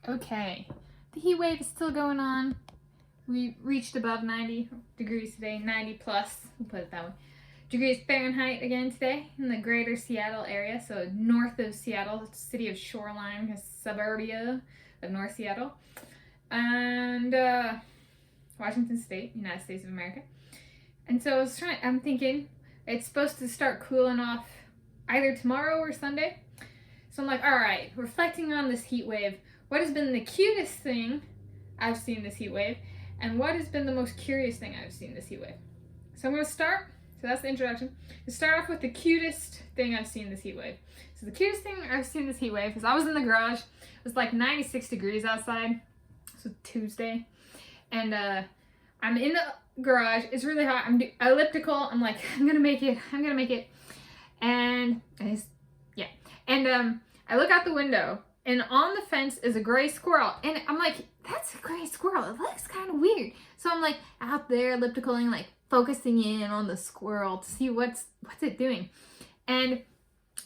Okay, the heat wave is still going on. We reached above 90 degrees today, 90 plus, we'll put it that way, degrees Fahrenheit again today in the greater Seattle area. So north of Seattle, city of Shoreline, suburbia of North Seattle. And Washington State, United States of America. And so I'm thinking it's supposed to start cooling off either tomorrow or Sunday. So I'm like, all right, reflecting on this heat wave, what has been the cutest thing I've seen this heat wave, and what has been the most curious thing I've seen this heat wave? So I'm going to start, so that's the introduction, to start off with the cutest thing I've seen this heat wave. So the cutest thing I've seen this heat wave is I was in the garage. It was like 96 degrees outside. So Tuesday. And I'm in the garage. It's really hot. I'm elliptical. I'm like, I'm going to make it. I'm going to make it. And yeah. And I look out the window, and on the fence is a gray squirrel. And I'm like, that's a gray squirrel. It looks kind of weird. So I'm like out there ellipticaling, like focusing in on the squirrel to see what's it doing. And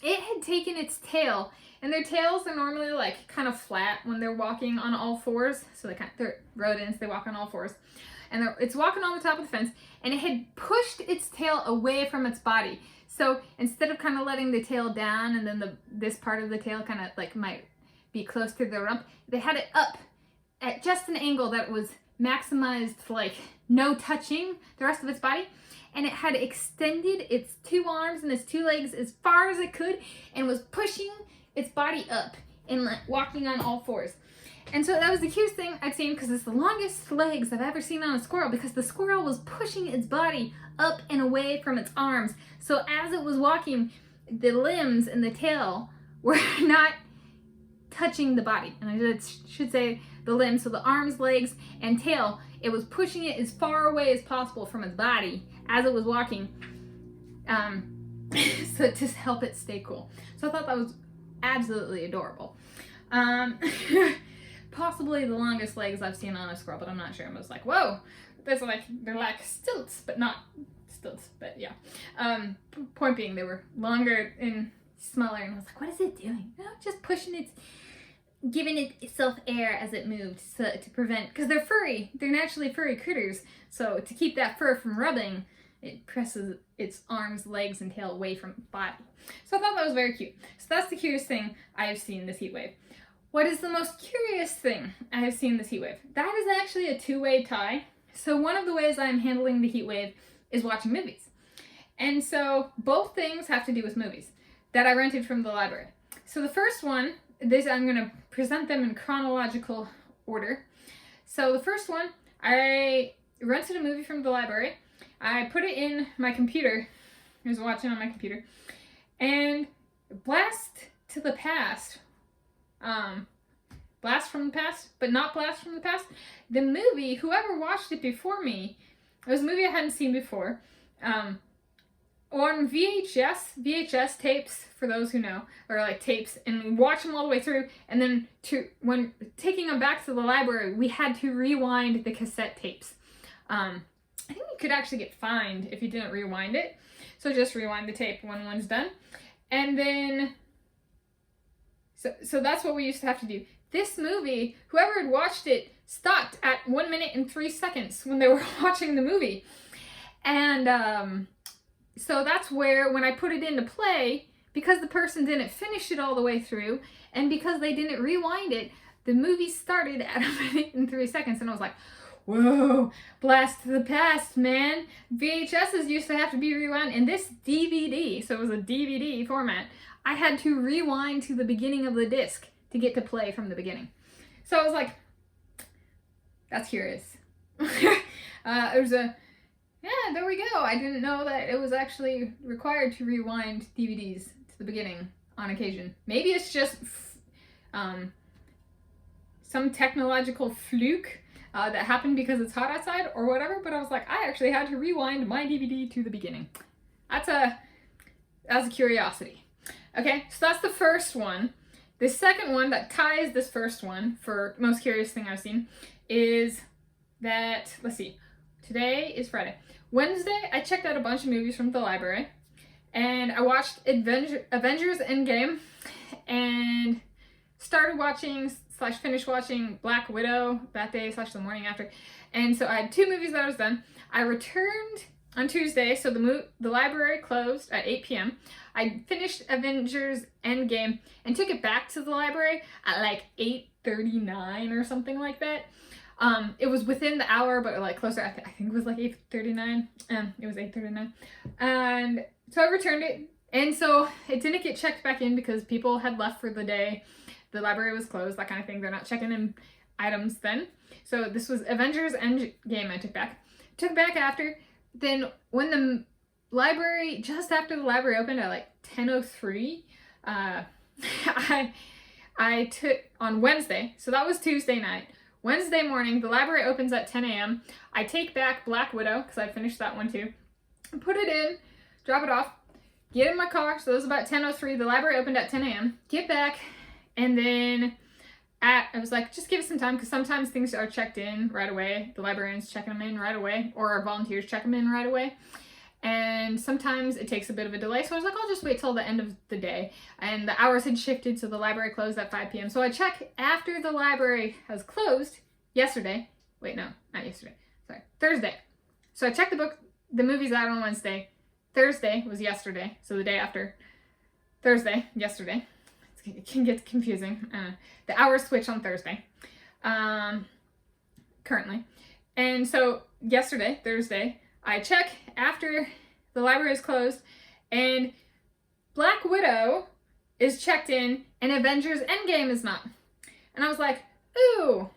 it had taken its tail, and their tails are normally like kind of flat when they're walking on all fours. So they're rodents, they walk on all fours. And it's walking on the top of the fence, and it had pushed its tail away from its body. So instead of kind of letting the tail down, and then this part of the tail kind of like might be close to the rump, they had it up at just an angle that was maximized for like no touching the rest of its body. And it had extended its two arms and its two legs as far as it could, and was pushing its body up and like walking on all fours. And so that was the cutest thing I've seen, because it's the longest legs I've ever seen on a squirrel, because the squirrel was pushing its body up and away from its arms. So as it was walking, the limbs and the tail were not touching the body. And I should say the limbs, so the arms, legs, and tail, it was pushing it as far away as possible from its body as it was walking, so to help it stay cool. So I thought that was absolutely adorable. Possibly the longest legs I've seen on a squirrel, but I'm not sure. I was like, whoa, they're like stilts, but not stilts, but yeah. Point being, they were longer and smaller, and I was like, what is it doing? No, just pushing its, giving itself air as it moved, so to prevent, because they're furry, they're naturally furry critters, so to keep that fur from rubbing, it presses its arms, legs, and tail away from its body. So I thought that was very cute. So that's the cutest thing I have seen this heat wave. What is the most curious thing I have seen this heat wave? That is actually a two-way tie. So one of the ways I'm handling the heat wave is watching movies. And so both things have to do with movies that I rented from the library. So the first one, I'm going to present them in chronological order. So the first one, I rented a movie from the library. I put it in my computer. I was watching on my computer. And Blast to the Past, Blast from the Past, but not Blast from the Past. The movie, whoever watched it before me, it was a movie I hadn't seen before. On VHS tapes, for those who know, or like tapes, and watch them all the way through, and then when taking them back to the library, we had to rewind the cassette tapes. I think you could actually get fined if you didn't rewind it. So just rewind the tape when one's done. And then, so that's what we used to have to do. This movie, whoever had watched it stopped at 1 minute and 3 seconds when they were watching the movie. And so that's where, when I put it into play, because the person didn't finish it all the way through, and because they didn't rewind it, the movie started at 1 minute and 3 seconds, and I was like, whoa, Blast to the Past, man. VHSs used to have to be rewound, and this DVD, so it was a DVD format, I had to rewind to the beginning of the disc to get to play from the beginning. So I was like, that's curious. Yeah, there we go. I didn't know that it was actually required to rewind DVDs to the beginning on occasion. Maybe it's just some technological fluke that happened because it's hot outside or whatever, but I was like, I actually had to rewind my DVD to the beginning. That's a curiosity. Okay, so that's the first one. The second one that ties this first one for most curious thing I've seen is that, let's see, today is Friday. Wednesday, I checked out a bunch of movies from the library, and I watched Avengers Endgame, and started watching / finished watching Black Widow that day / the morning after. And so I had 2 movies that I was done. I returned on Tuesday, so the library closed at 8 p.m. I finished Avengers Endgame and took it back to the library at like 8:39 or something like that. It was within the hour, but like closer. I think it was like 8:39. It was 8:39, and so I returned it, and so it didn't get checked back in because people had left for the day. The library was closed, that kind of thing. They're not checking in items then. So this was Avengers Endgame. I took back. Took back after. Then when the library, just after the library opened at like 10:03, I took on Wednesday. So that was Tuesday night. Wednesday morning, the library opens at 10 a.m. I take back Black Widow, because I finished that one too. Put it in, drop it off, get in my car. So it was about 10:03. The library opened at 10 a.m. Get back, and then I was like, just give it some time, because sometimes things are checked in right away. The librarians checking them in right away, or our volunteers check them in right away. And sometimes it takes a bit of a delay. So I was like, I'll just wait till the end of the day. And the hours had shifted, so the library closed at 5 p.m. So I check after the library has closed yesterday. Wait, no, not yesterday. Sorry, Thursday. So I checked the movies out on Wednesday. Thursday was yesterday, so the day after. Thursday, yesterday. It can get confusing. The hours switch on Thursday, currently. And so yesterday, Thursday, I check after the library is closed, and Black Widow is checked in, and Avengers Endgame is not. And I was like, ooh,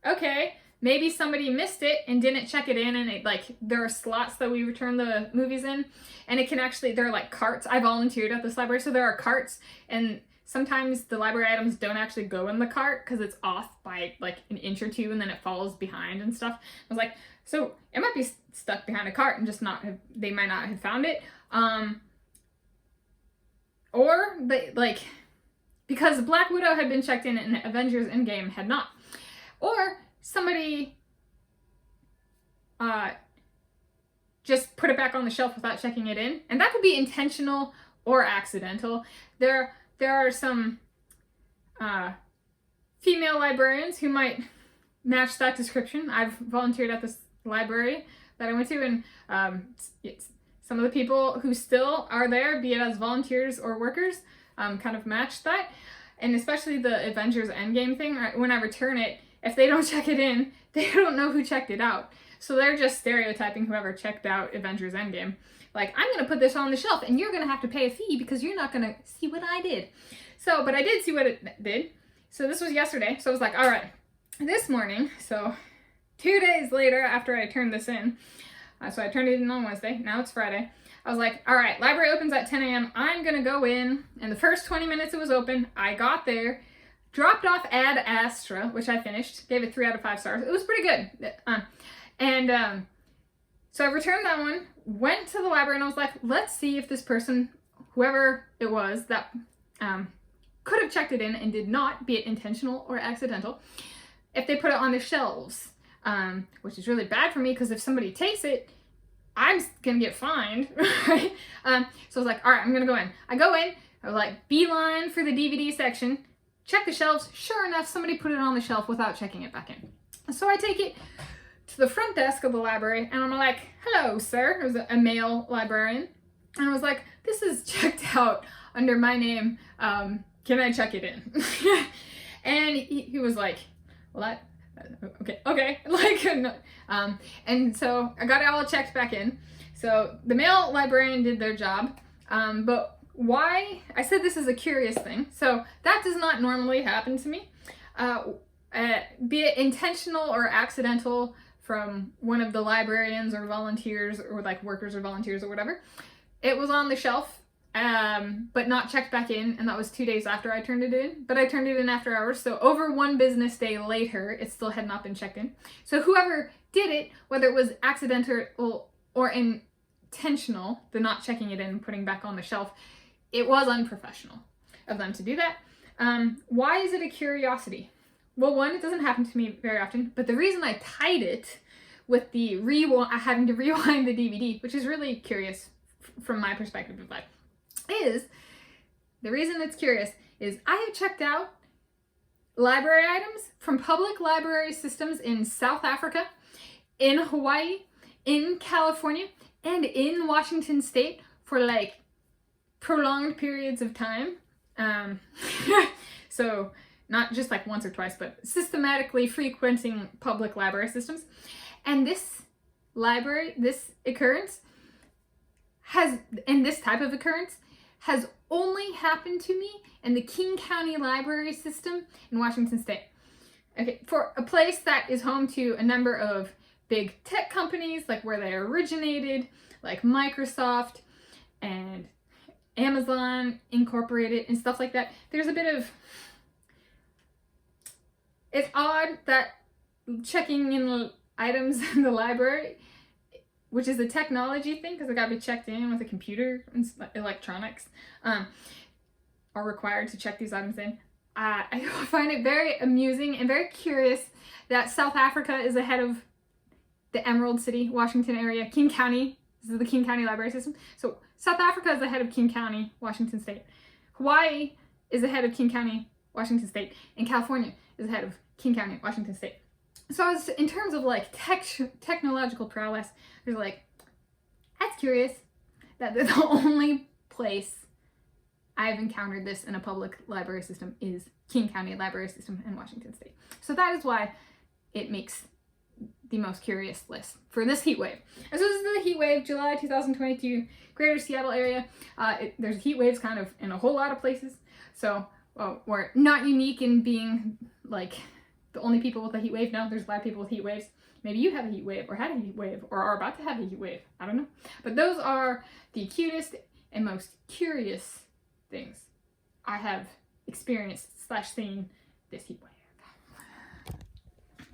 okay, maybe somebody missed it and didn't check it in, and it, like, there are slots that we return the movies in, and it can actually, there are like carts. I volunteered at this library, so there are carts, and sometimes the library items don't actually go in the cart because it's off by like an inch or 2, and then it falls behind and stuff. I was like, so it might be stuck behind a cart and just not have, they might not have found it. Or they, like, because Black Widow had been checked in and Avengers Endgame had not. Or somebody just put it back on the shelf without checking it in. And that could be intentional or accidental. There are some female librarians who might match that description. I've volunteered at this library that I went to, and some of the people who still are there, be it as volunteers or workers, kind of match that. And especially the Avengers Endgame thing, when I return it, if they don't check it in, they don't know who checked it out. So they're just stereotyping whoever checked out Avengers Endgame. Like, I'm going to put this on the shelf, and you're going to have to pay a fee because you're not going to see what I did. So, but I did see what it did. So this was yesterday. So I was like, all right, this morning, so 2 days later after I turned this in, so I turned it in on Wednesday. Now it's Friday. I was like, all right, library opens at 10 a.m. I'm going to go in. And the first 20 minutes it was open, I got there, dropped off Ad Astra, which I finished, gave it 3 out of 5 stars. It was pretty good. So I returned that one, went to the library, and I was like, let's see if this person, whoever it was that could have checked it in and did not, be it intentional or accidental, if they put it on the shelves, which is really bad for me because if somebody takes it, I'm gonna get fined, right? So I was like, all right, I'm gonna go in. I go in, I was like, beeline for the DVD section, check the shelves. Sure enough, somebody put it on the shelf without checking it back in. So I take it to the front desk of the library, and I'm like, hello, sir. It was a male librarian. And I was like, this is checked out under my name. Can I check it in? And he was like, well, okay. Like, no. And so I got it all checked back in. So the male librarian did their job. But why? I said this is a curious thing. So that does not normally happen to me. Be it intentional or accidental from one of the librarians or volunteers or like workers or volunteers or whatever. It was on the shelf, but not checked back in, and that was 2 days after I turned it in. But I turned it in after hours, so over 1 business day later, it still had not been checked in. So whoever did it, whether it was accidental or intentional, the not checking it in and putting back on the shelf, it was unprofessional of them to do that. Why is it a curiosity? Well, one, it doesn't happen to me very often, but the reason I tied it with the having to rewind the DVD, which is really curious from my perspective of life, is the reason it's curious is I have checked out library items from public library systems in South Africa, in Hawaii, in California, and in Washington state for like prolonged periods of time. So not just like once or twice, but systematically frequenting public library systems. And this occurrence this type of occurrence has only happened to me in the King County Library System in Washington state. Okay, for a place that is home to a number of big tech companies, like where they originated, like Microsoft and Amazon Incorporated and stuff like that, there's a bit of, it's odd that checking in items in the library, which is a technology thing, because it got to be checked in with a computer and electronics, are required to check these items in. I find it very amusing and very curious that South Africa is ahead of the Emerald City, Washington area, King County. This is the King County Library System. So South Africa is ahead of King County, Washington state. Hawaii is ahead of King County, Washington state. And California is ahead of King County, Washington state. So in terms of like technological prowess, there's like, that's curious that the only place I've encountered this in a public library system is King County Library System in Washington state. So that is why it makes the most curious list for this heat wave. And so this is the heat wave, July 2022, greater Seattle area. There's heat waves kind of in a whole lot of places. So we're not unique in being like the only people with a heat wave. No, there's a lot of people with heat waves. Maybe you have a heat wave or had a heat wave or are about to have a heat wave. I don't know. But those are the cutest and most curious things I have experienced / seen this heat wave.